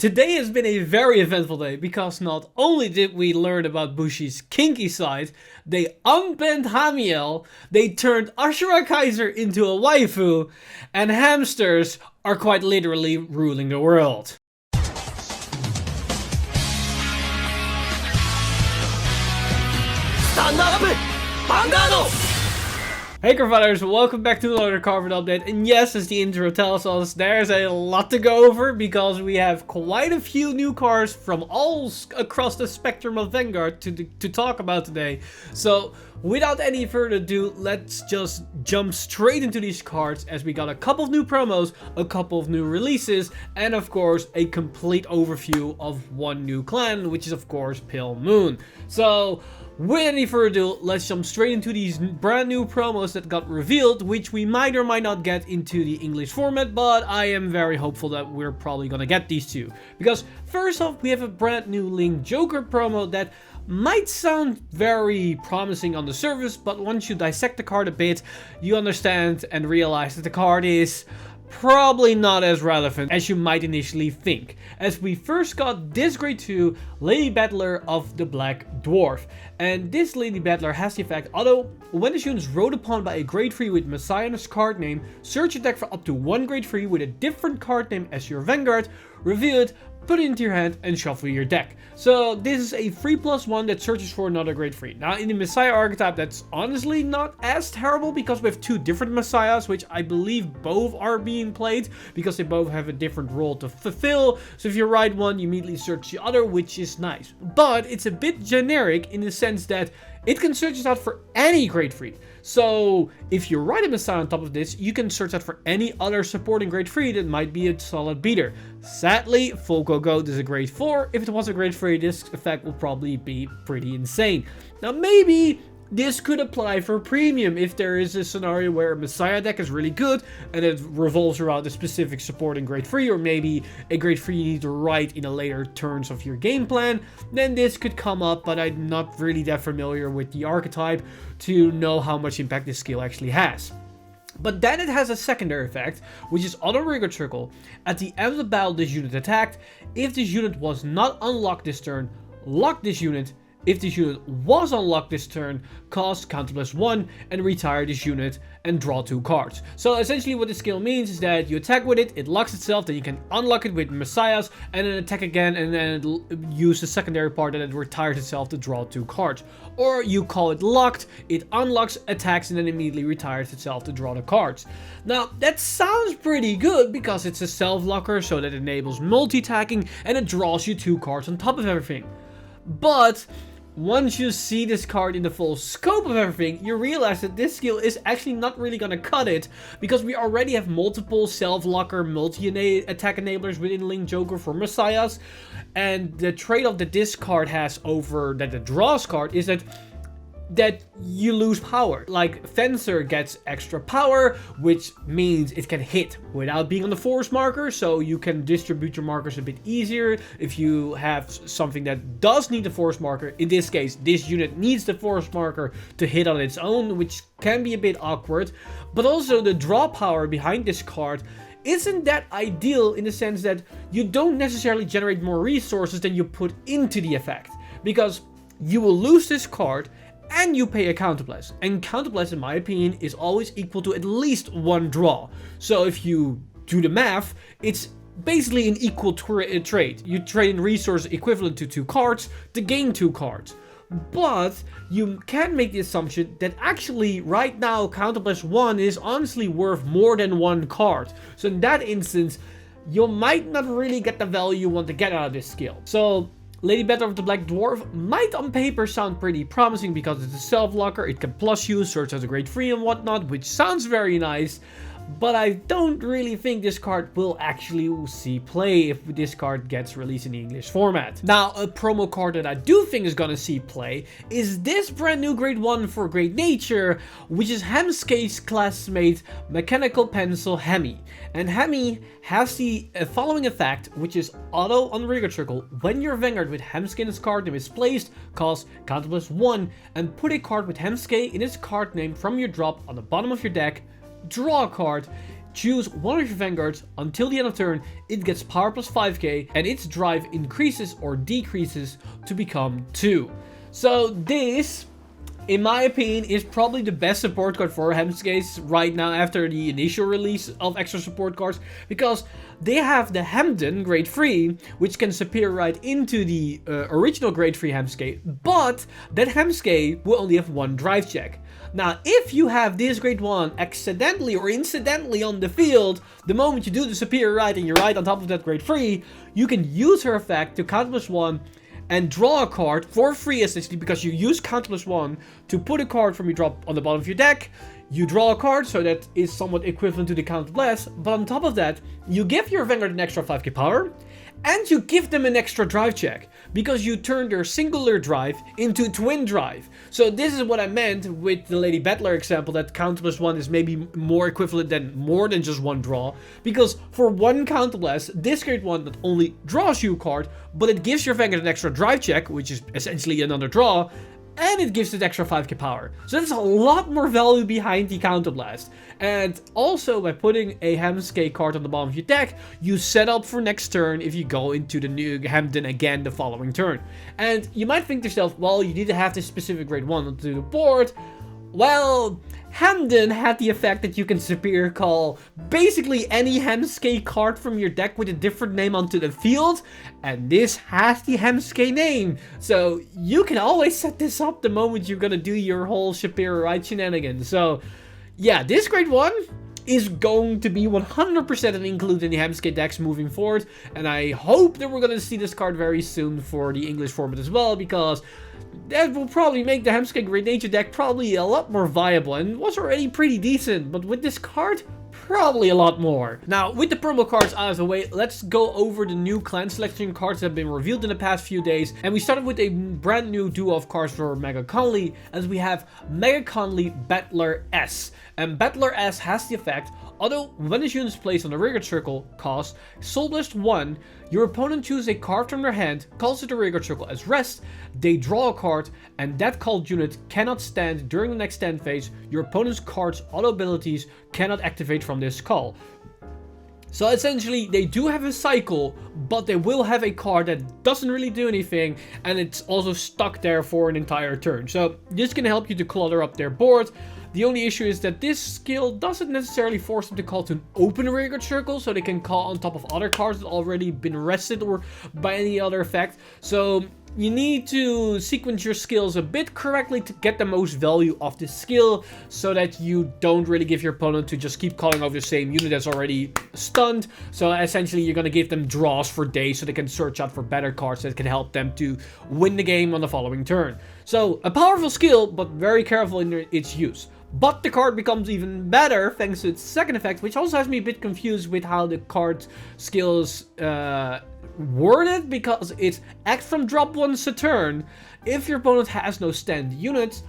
Today has been a very eventful day because not only did we learn about Bushi's kinky side, they unbanned Hamiel, they turned Ashura Kaiser into a waifu, and hamsters are quite literally ruling the world. Stand up! Vanguard! Hey Cardfighters, welcome back to another Cardfight update, and yes, as the intro tells us, there's a lot to go over because we have quite a few new cards from all across the spectrum of Vanguard to talk about today. So without any further ado, let's just jump straight into these cards as we got a couple of new promos, a couple of new releases, and of course a complete overview of one new clan, which is of course Pale Moon. So without any further ado, let's jump straight into these brand new promos that got revealed, which we might or might not get into the English format, but I am very hopeful that we're probably gonna get these two. Because first off, we have a brand new Link Joker promo that might sound very promising on the surface, but once you dissect the card a bit, you understand and realize that the card is probably not as relevant as you might initially think, as we first got this grade 2 Lady Battler of the Black Dwarf. And this Lady Battler has the effect, although when this unit is rode upon by a grade 3 with Messiah in its card name, search your deck for up to one grade 3 with a different card name as your Vanguard, reveal it, put it into your hand, and shuffle your deck. So this is a 3+1 that searches for another grade 3. Now in the Messiah archetype, that's honestly not as terrible because we have two different Messiahs, which I believe both are being played because they both have a different role to fulfill. So if you ride one, you immediately search the other, which is nice. But it's a bit generic in the sense that it can search it out for any grade 3. So if you ride a Messiah on top of this, you can search out for any other supporting grade 3 that might be a solid beater. Sadly, Volko Goat is a grade 4. If it was a grade 3, this effect will probably be pretty insane. Now maybe this could apply for premium if there is a scenario where a Messiah deck is really good and it revolves around a specific supporting grade 3, or maybe a grade 3 you need to write in the later turns of your game plan, then this could come up, but I'm not really that familiar with the archetype to know how much impact this skill actually has. But then it has a secondary effect, which is auto rigor trickle. At the end of the battle this unit attacked. If this unit was not unlocked this turn, lock this unit. If this unit was unlocked this turn, cost counter +1 and retire this unit and draw 2 cards. So essentially what this skill means is that you attack with it, it locks itself, then you can unlock it with Messiahs and then attack again, and then it'll use the secondary part that it retires itself to draw 2 cards. Or you call it locked, it unlocks, attacks, and then immediately retires itself to draw the cards. Now that sounds pretty good because it's a self-locker, so that enables multi-attacking and it draws you 2 cards on top of everything. But once you see this card in the full scope of everything, you realize that this skill is actually not really gonna cut it, because we already have multiple self-locker multi-attack enablers within Link Joker for Messiahs, and the trade-off that this card has over that the draws card is that you lose power. Like Fencer gets extra power, which means it can hit without being on the force marker, so you can distribute your markers a bit easier if you have something that does need the force marker. In this case, this unit needs the force marker to hit on its own, which can be a bit awkward. But also the draw power behind this card isn't that ideal in the sense that you don't necessarily generate more resources than you put into the effect, because you will lose this card and you pay a counterblast. And counterblast, in my opinion, is always equal to at least 1 draw. So if you do the math, it's basically an equal trade. You trade in resources equivalent to 2 cards to gain 2 cards. But you can make the assumption that actually right now counterblast 1 is honestly worth more than 1 card. So in that instance, you might not really get the value you want to get out of this skill. So Lady Battler of the Black Dwarf might on paper sound pretty promising because it's a self-locker, it can plus you, search as a grade 3 and whatnot, which sounds very nice. But I don't really think this card will actually see play if this card gets released in the English format. Now, a promo card that I do think is gonna see play is this brand new grade 1 for Great Nature, which is Hammsuke's classmate Mechanical Pencil Hemi. And Hemi has the following effect, which is auto on rigor trickle. When your Vanguard with Hammsuke in its card name is placed, cost counter +1 and put a card with Hammsuke in its card name from your drop on the bottom of your deck, draw a card. choose one of your Vanguards. Until the end of turn, it gets power plus 5k, and its drive increases or decreases to become 2. So this, in my opinion, is probably the best support card for Hammsuke right now after the initial release of extra support cards, because they have the Hamden grade 3, which can disappear right into the original grade 3 Hammsuke, but that Hammsuke will only have 1 drive check. Now, if you have this grade 1 accidentally or incidentally on the field, the moment you do the superior right and you're right on top of that grade 3, you can use her effect to count plus 1 and draw a card for free, essentially, because you use count plus 1 to put a card from your drop on the bottom of your deck. You draw a card, so that is somewhat equivalent to the count less, but on top of that, you give your Vanguard an extra 5k power, and you give them an extra drive check, because you turn their singular drive into twin drive. So this is what I meant with the Lady Battler example, that count plus 1 is maybe more equivalent than more than just 1 draw, because for 1 count less, this grade 1 not only draws you a card, but it gives your Vanguard an extra drive check, which is essentially another draw, and it gives it extra 5k power. So there's a lot more value behind the Counterblast. And also, by putting a Hammsuke card on the bottom of your deck, you set up for next turn if you go into the new Hamden again the following turn. And you might think to yourself, well, you need to have this specific grade 1 onto the board. Well, Hamden had the effect that you can superior call basically any Hammsuke card from your deck with a different name onto the field, and this has the Hammsuke name. So you can always set this up the moment you're gonna do your whole superior right shenanigans. So yeah, this grade 1 is going to be 100% included in the Hammsuke decks moving forward, and I hope that we're gonna see this card very soon for the English format as well, because that will probably make the Hammsuke Great Nature deck probably a lot more viable, and was already pretty decent, but with this card, probably a lot more. Now, with the promo cards out of the way, let's go over the new clan selection cards that have been revealed in the past few days. And we started with a brand new duo of cards for Mega Conley, as we have Mega Conley Battler S. And Battler S has the effect, although when this unit is placed on the rearguard circle, cost Soul Blast 1, your opponent chooses a card from their hand, calls it the rearguard circle as rest, they draw a card, and that called unit cannot stand during the next stand phase. Your opponent's card's auto abilities cannot activate from this call. So essentially, they do have a cycle, but they will have a card that doesn't really do anything, and it's also stuck there for an entire turn. So this can help you to clutter up their board. The only issue is that this skill doesn't necessarily force them to call to an open rearguard circle, so they can call on top of other cards that already been rested or by any other effect. So you need to sequence your skills a bit correctly to get the most value of this skill, so that you don't really give your opponent to just keep calling over the same unit that's already stunned. So essentially, you're going to give them draws for days so they can search out for better cards that can help them to win the game on the following turn. So a powerful skill, but very careful in its use. But the card becomes even better thanks to its second effect, which also has me a bit confused with how the card skills worded, because it's act from drop once a turn. If your opponent has no stand units,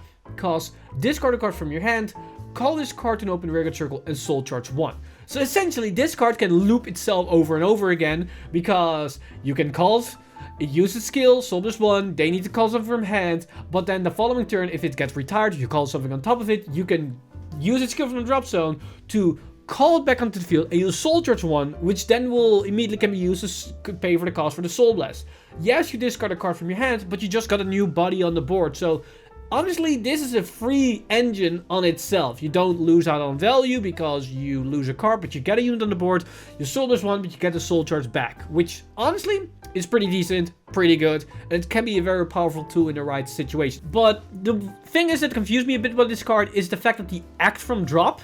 discard a card from your hand, call this card to an open rearguard circle, and soul charge 1. So essentially, this card can loop itself over and over again, because you can call it uses skill, Soul Blast 1, they need to call something from hand, but then the following turn, if it gets retired, you call something on top of it, you can use its skill from the drop zone to call it back onto the field and use Soul Charge 1, which then will immediately can be used to pay for the cost for the Soul Blast. Yes, you discard a card from your hand, but you just got a new body on the board, so honestly, this is a free engine on itself. You don't lose out on value because you lose a card, but you get a unit on the board. You Soul Blast 1, but you get the Soul Charge back, which honestly is pretty decent, pretty good, and it can be a very powerful tool in the right situation. But the thing is that confused me a bit about this card is the fact that the act from drop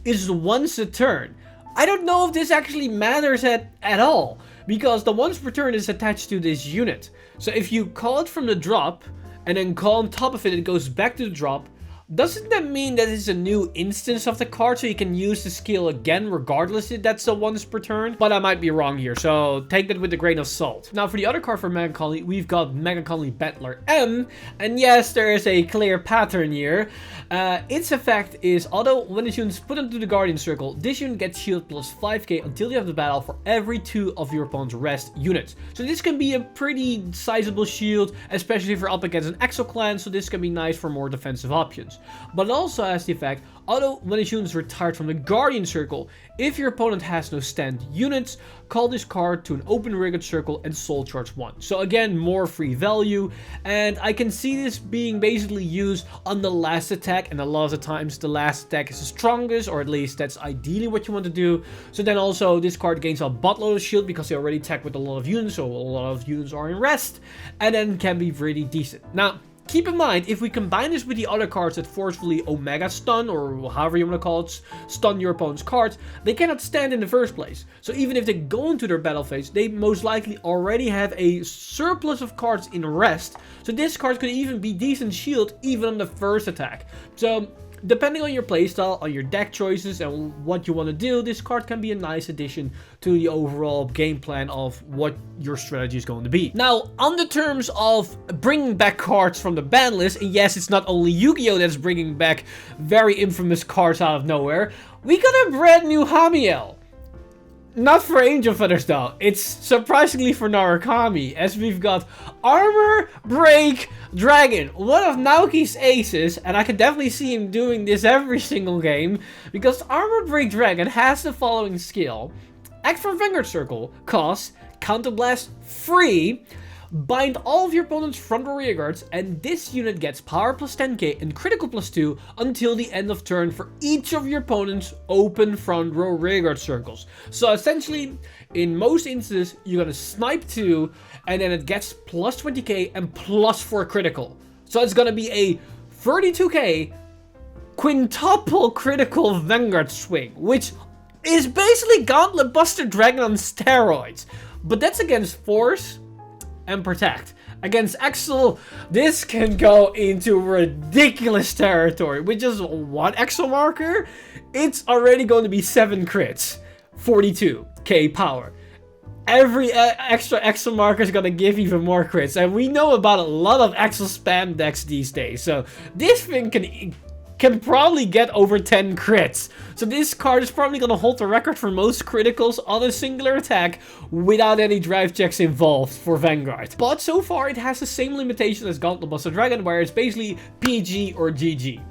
is once a turn. I don't know if this actually matters at all, because the once per turn is attached to this unit. So if you call it from the drop, and then call on top of it, it goes back to the drop, doesn't that mean that it's a new instance of the card, so you can use the skill again regardless if that's a once per turn? But I might be wrong here, so take that with a grain of salt. Now for the other card for Mega Conley, we've got Mega Conley Battler M, and yes, there is a clear pattern here. Its effect is, although when this unit is put into the Guardian Circle, this unit gets shield plus 5k until the end of the battle for every 2 of your opponent's rest units. So this can be a pretty sizable shield, especially if you're up against an Exo clan, so this can be nice for more defensive options. But it also has the effect, although when a unit is retired from the Guardian Circle, if your opponent has no stand units, call this card to an open rearguard circle and soul charge 1. So again, more free value, and I can see this being basically used on the last attack, and a lot of the times the last attack is the strongest, or at least that's ideally what you want to do. So then also this card gains a buttload of shield because they already attack with a lot of units, so a lot of units are in rest, and then can be really decent. Now, keep in mind, if we combine this with the other cards that forcefully Omega Stun, or however you want to call it, stun your opponent's cards, they cannot stand in the first place. So even if they go into their battle phase, they most likely already have a surplus of cards in rest. So this card could even be decent shield even on the first attack. So depending on your playstyle, on your deck choices, and what you want to do, this card can be a nice addition to the overall game plan of what your strategy is going to be. Now, on the terms of bringing back cards from the ban list, and yes, it's not only Yu-Gi-Oh! That's bringing back very infamous cards out of nowhere, we got a brand new Hamiel. Not for Angel Feathers though, it's surprisingly for Narukami, as we've got Armor Break Dragon, one of Naoki's aces, and I can definitely see him doing this every single game, because Armor Break Dragon has the following skill: act from Vanguard Circle, cost, Counterblast, free, bind all of your opponent's front or rear guards, and this unit gets power plus 10k and critical plus 2 until the end of turn for each of your opponent's open front row rear guard circles. So essentially, in most instances, you're gonna snipe 2, and then it gets plus 20k and plus 4 critical. So it's gonna be a 32k quintuple critical Vanguard swing, which is basically Gauntlet Buster Dragon on steroids. But that's against Force and Protect. Against Exel, this can go into ridiculous territory. With just one Exel marker, it's already going to be 7 crits, 42k power. Every extra Exel marker is going to give even more crits, and we know about a lot of Exel spam decks these days, so this thing can probably get over 10 crits. So this card is probably going to hold the record for most criticals on a singular attack without any drive checks involved for Vanguard. But so far it has the same limitation as Gauntlet Buster Dragon, where it's basically PG or GG.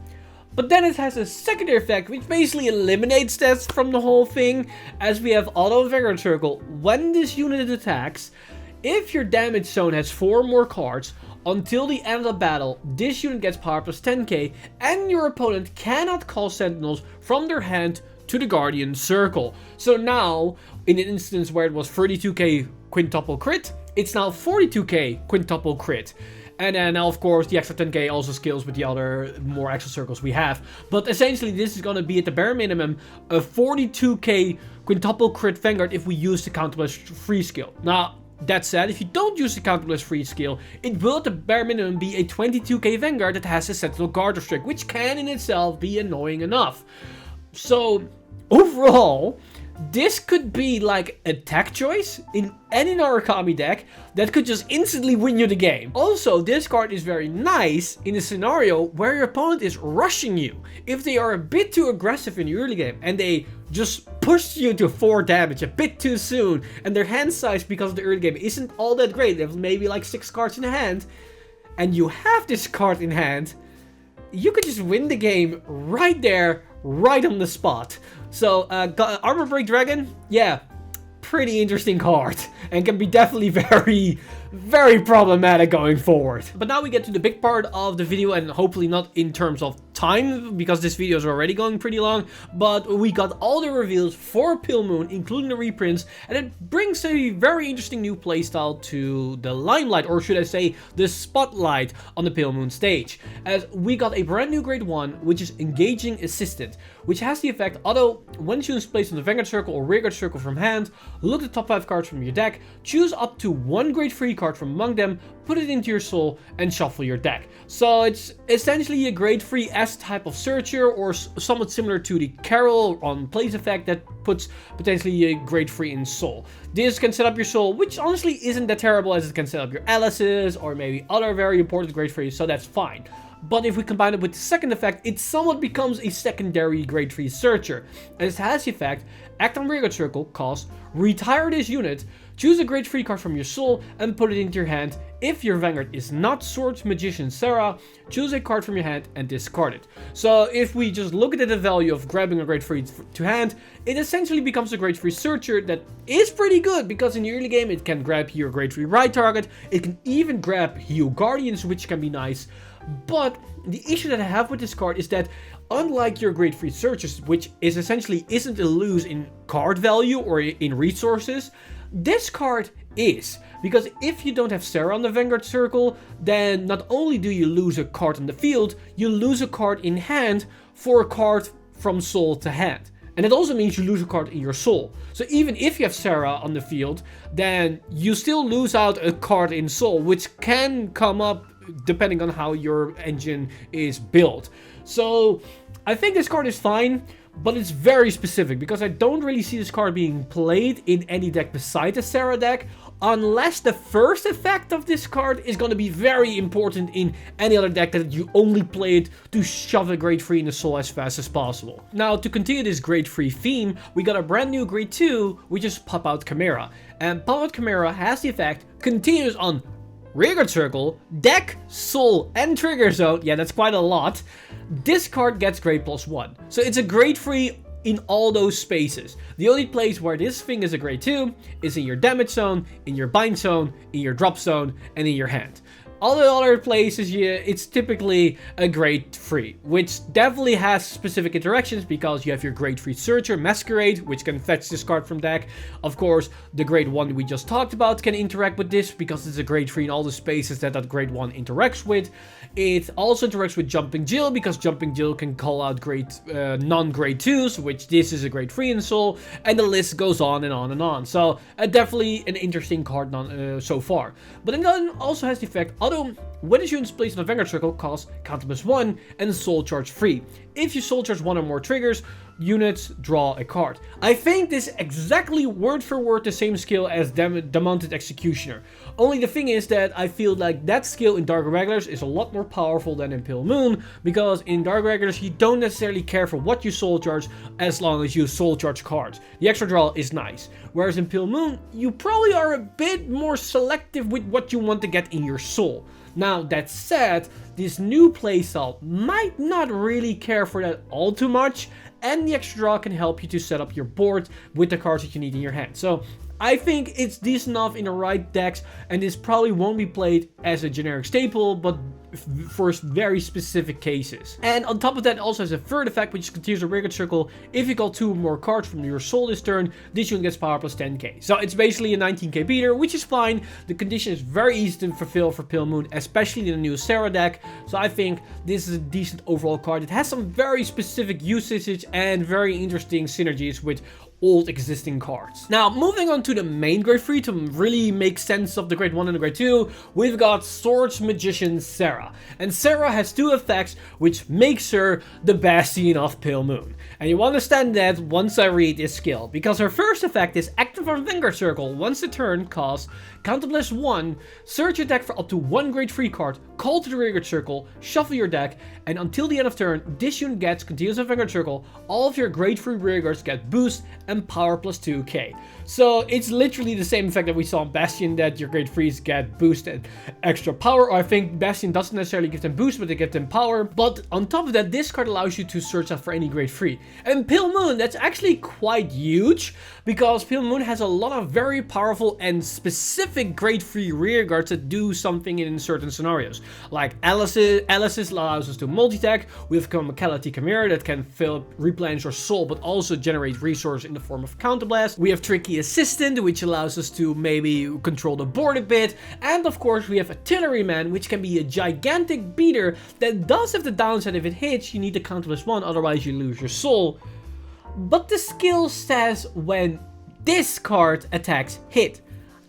But then it has a secondary effect which basically eliminates that from the whole thing, as we have Auto Vanguard Circle. When this unit attacks, if your damage zone has 4 more cards, until the end of the battle, this unit gets power plus 10k, and your opponent cannot call Sentinels from their hand to the Guardian Circle. So now, in an instance where it was 32k quintuple crit, it's now 42k quintuple crit. And then now, of course, the extra 10k also scales with the other more extra circles we have. But essentially, this is going to be at the bare minimum a 42k quintuple crit Vanguard if we use the Counterblast free skill. Now, that said, if you don't use the Counterblast free skill, it will at the bare minimum be a 22k Vanguard that has a Sentinel Guard restrict, which can in itself be annoying enough. So, overall, this could be like a tech choice in any Narukami deck that could just instantly win you the game. Also, this card is very nice in a scenario where your opponent is rushing you. If they are a bit too aggressive in the early game and they just push you to 4 damage a bit too soon, and their hand size because of the early game isn't all that great, they have maybe like 6 cards in hand, and you have this card in hand, you could just win the game right there, right on the spot. So, Armor Break Dragon, yeah, pretty interesting card, and can be definitely very problematic going forward. But now we get to the big part of the video, and hopefully not in terms of time, because this video is already going pretty long, but we got all the reveals for Pale Moon, including the reprints, and it brings a very interesting new playstyle to the limelight, or should I say, the spotlight on the Pale Moon stage, as we got a brand new grade 1, which is Engaging Assistant, which has the effect, although when units placed on the Vanguard Circle or Rearguard Circle from hand, look at the top 5 cards from your deck, choose up to 1 grade 3 card from among them, put it into your soul, and shuffle your deck. So it's essentially a grade 3 S type of searcher, or somewhat similar to the Carol on Place effect that puts potentially a grade 3 in soul. This can set up your soul, which honestly isn't that terrible, as it can set up your Alice's or maybe other very important grade 3s, so that's fine. but if we combine it with the second effect, it somewhat becomes a secondary grade 3 searcher. And it has the effect, act on rearguard circle, cost, retire this unit, choose a grade 3 card from your soul and put it into your hand. If your Vanguard is not Sword Magician Sarah, choose a card from your hand and discard it. So if we just look at the value of grabbing a grade 3 to hand, it essentially becomes a grade 3 searcher that is pretty good, because in the early game it can grab your grade 3 right target, it can even grab Heal Guardians, which can be nice. But the issue that I have with this card is that unlike your grade 3 searches, which is essentially isn't a lose in card value or in resources, this card is. Because if you don't have Sarah on the Vanguard circle, then not only do you lose a card on the field, you lose a card in hand for a card from soul to hand. And it also means you lose a card in your soul. So even if you have Sarah on the field, then you still lose out a card in soul, which can come up depending on how your engine is built. So I think this card is fine, but it's very specific, because I don't really see this card being played in any deck beside the Sarah deck, unless the first effect of this card is going to be very important in any other deck that you only play it to shove a grade 3 in the soul as fast as possible. Now, to continue this grade 3 theme, we got a brand new grade 2, which is Pop Out Chimera. And Pop Out Chimera has the effect, continues on rearguard circle, deck, soul, and trigger zone. Yeah, that's quite a lot. This card gets grade +1. So it's a grade 3 in all those spaces. The only place where this thing is a grade 2 is in your damage zone, in your bind zone, in your drop zone, and in your hand. All the other places, it's typically a grade 3, which definitely has specific interactions, because you have your grade 3 searcher, Masquerade, which can fetch this card from deck. Of course, the grade 1 we just talked about can interact with this, because it's a grade 3 in all the spaces that grade 1 interacts with. It also interacts with Jumping Jill, because Jumping Jill can call out non-grade 2s, which this is a grade 3 in soul, and the list goes on and on and on. So definitely an interesting card so far. But it then also has the effect, although when this unit is placed on a Vanguard circle, costs counter +1 and soul charge 3. If you soul charge 1 or more triggers, units draw a card. I think this is exactly word for word the same skill as Demonted Executioner. Only the thing is that I feel like that skill in Dark Regulars is a lot more powerful than in Pale Moon, because in Dark Regulars you don't necessarily care for what you soul charge as long as you soul charge cards. The extra draw is nice. Whereas in Pale Moon, you probably are a bit more selective with what you want to get in your soul. Now, that said, this new playstyle might not really care for that all too much, and the extra draw can help you to set up your board with the cards that you need in your hand. So I think it's decent enough in the right decks, and this probably won't be played as a generic staple, but for very specific cases. And on top of that, it also has a third effect, which continues the rearguard circle. If you call 2 or more cards from your soul this turn, this unit gets power +10k. So it's basically a 19k beater, which is fine. The condition is very easy to fulfill for Pale Moon, especially in the new Sarah deck. So I think this is a decent overall card. It has some very specific usage and very interesting synergies with old existing cards. Now, moving on to the main grade 3 to really make sense of the grade 1 and the grade 2, we've got Swords Magician Sarah. And Sarah has 2 effects, which makes her the Bastion of Pale Moon. And you understand that once I read this skill, because her first effect is active on Vanguard Circle. Once a turn, costs counter +1, search your deck for up to 1 grade 3 card, call to the rearguard circle, shuffle your deck, and until the end of turn, this unit gets continuous on Vanguard Circle. All of your grade 3 rearguards get boost and power +2k. So it's literally the same effect that we saw in Bastion, that your grade 3s get boost and extra power. Or I think Bastion doesn't necessarily give them boost, but they get them power. But on top of that, this card allows you to search out for any grade 3. And Pale Moon, that's actually quite huge, because Pale Moon has a lot of very powerful and specific grade 3 rearguards that do something in certain scenarios. Like Alice's allows us to multi-tag. We have Chemicality Chimera that can replenish your soul, but also generate resource in the form of Counterblast. We have Tricky Assistant, which allows us to maybe control the board a bit. And of course, we have Artilleryman, which can be a gigantic beater that does have the downside: if it hits, you need to counter +1, otherwise you lose your soul. But the skill says when this card attacks hit.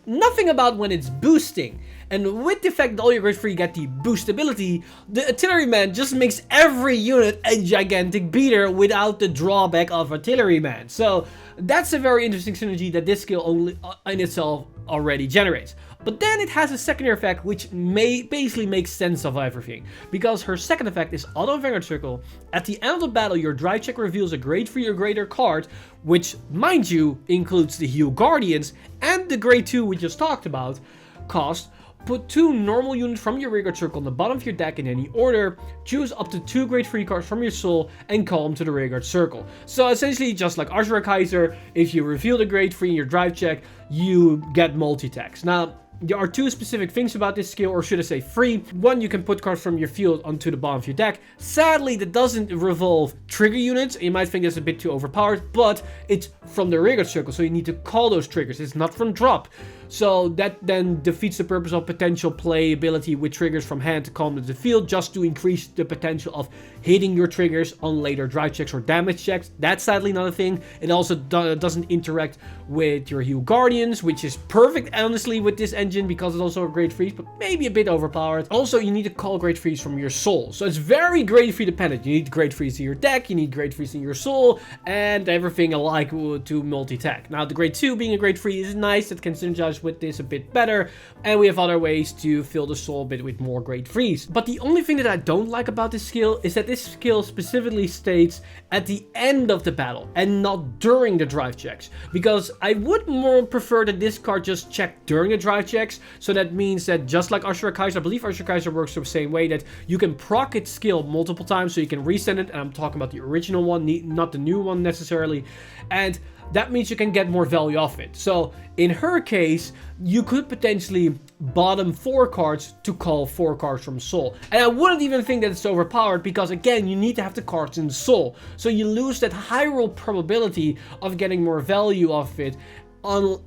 Nothing about when it's boosting. And with the fact that all your grade 3 get the boost ability, the Artilleryman just makes every unit a gigantic beater without the drawback of Artilleryman. So that's a very interesting synergy that this skill only in itself already generates. But then it has a secondary effect which basically makes sense of everything. Because her second effect is Auto Vanguard Circle. At the end of the battle, your drive check reveals a grade 3 or greater card, which, mind you, includes the Heal Guardians and the grade 2 we just talked about, cost. Put 2 normal units from your Vanguard Circle on the bottom of your deck in any order, choose up to 2 grade 3 cards from your soul, and call them to the Vanguard Circle. So essentially, just like Kaiser, if you reveal the grade 3 in your drive check, you get multi-attacks. Now, there are 2 specific things about this skill, or should I say 3. One, you can put cards from your field onto the bottom of your deck. Sadly, that doesn't revolve trigger units. You might think that's a bit too overpowered, but it's from the Vanguard Circle, so you need to call those triggers. It's not from drop. So that then defeats the purpose of potential playability with triggers from hand to call them to the field, just to increase the potential of hitting your triggers on later drive checks or damage checks. That's sadly not a thing. It also doesn't interact with your Heal Guardians, which is perfect, honestly, with this engine, because it's also a grade 3, but maybe a bit overpowered. Also, you need to call grade 3s from your soul. So it's very grade 3 dependent. You need grade 3s in your deck, you need grade 3s in your soul, and everything alike to multi-attack. Now, the grade 2 being a grade 3 is nice. It can synergize with this a bit better, and we have other ways to fill the soul a bit with more grade 3s. But the only thing that I don't like about this skill is that this skill specifically states at the end of the battle and not during the drive checks, because I would more prefer that this card just check during the drive checks. So that means that just like Kaiser, I believe Kaiser works the same way, that you can proc its skill multiple times, so you can resend it, and I'm talking about the original one, not the new one necessarily, and that means you can get more value off it. So in her case, you could potentially bottom 4 cards to call 4 cards from soul. And I wouldn't even think that it's overpowered, because again, you need to have the cards in soul. So you lose that high roll probability of getting more value off it,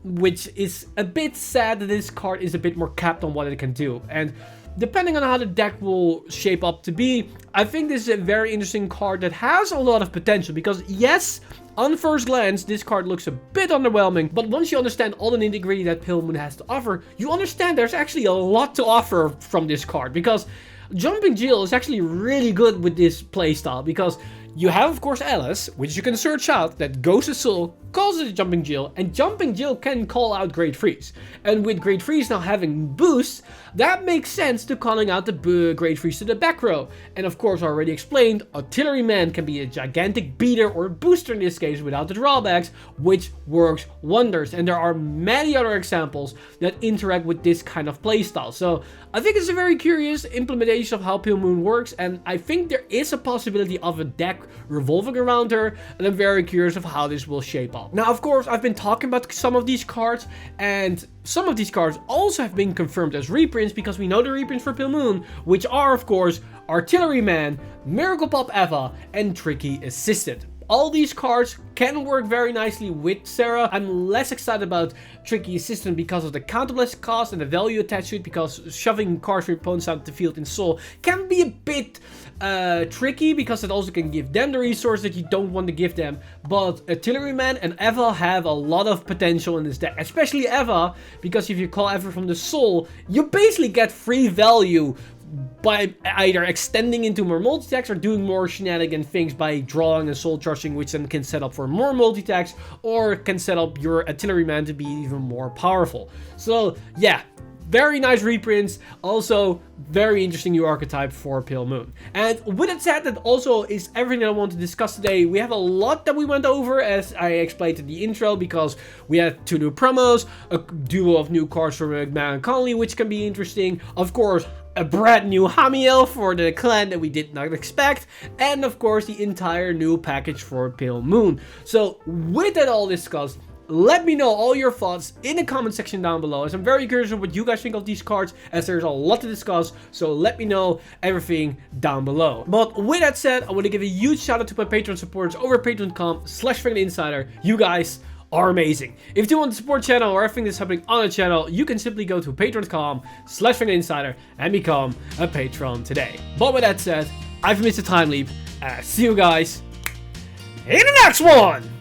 which is a bit sad that this card is a bit more capped on what it can do. And depending on how the deck will shape up to be, I think this is a very interesting card that has a lot of potential, because yes, on first glance, this card looks a bit underwhelming, but once you understand all the nitty-gritty that Pale Moon has to offer, you understand there's actually a lot to offer from this card, because Jumping Jill is actually really good with this playstyle, because you have, of course, Alice, which you can search out, that goes to soul, calls it a Jumping Jill, and Jumping Jill can call out grade 3s. And with grade 3s now having boosts, that makes sense to calling out the grade 3s to the back row. And of course, already explained, Artilleryman can be a gigantic beater or booster in this case without the drawbacks, which works wonders. And there are many other examples that interact with this kind of playstyle. So I think it's a very curious implementation of how Pale Moon works, and I think there is a possibility of a deck revolving around her, and I'm very curious of how this will shape up. Now, of course, I've been talking about some of these cards, and some of these cards also have been confirmed as reprints, because we know the reprints for Pale Moon, which are, of course, Artilleryman, Miracle Pop Eva, and Tricky Assistant. All these cards can work very nicely with Sarah. I'm less excited about Tricky Assistant because of the counterblast cost and the value attached to it, because shoving cards from your opponents out the field in Soul can be a bit tricky, because it also can give them the resource that you don't want to give them. But Artilleryman and Eva have a lot of potential in this deck, especially Eva, because if you call Eva from the Soul, you basically get free value by either extending into more multi-attacks or doing more shenanigan things by drawing and soul charging, which then can set up for more multi-attacks, or can set up your Artilleryman to be even more powerful. So yeah, very nice reprints. Also, very interesting new archetype for Pale Moon. And with that said, that also is everything that I want to discuss today. We have a lot that we went over, as I explained in the intro, because we had 2 new promos, a duo of new cards from McMahon and Conley, which can be interesting. Of course, a brand new Hamiel for the clan that we did not expect, and of course the entire new package for Pale Moon. So with that all discussed, let me know all your thoughts in the comment section down below, as I'm very curious of what you guys think of these cards, as there's a lot to discuss. So let me know everything down below. But with that said, I want to give a huge shout out to my Patreon supporters over at patreon.com/FrankenInsider. You guys are amazing. If you want to support the channel or everything that's happening on the channel, you can simply go to patreon.com/FrankenInsider and become a patron today. But with that said, I've missed a time leap, and I'll see you guys in the next one!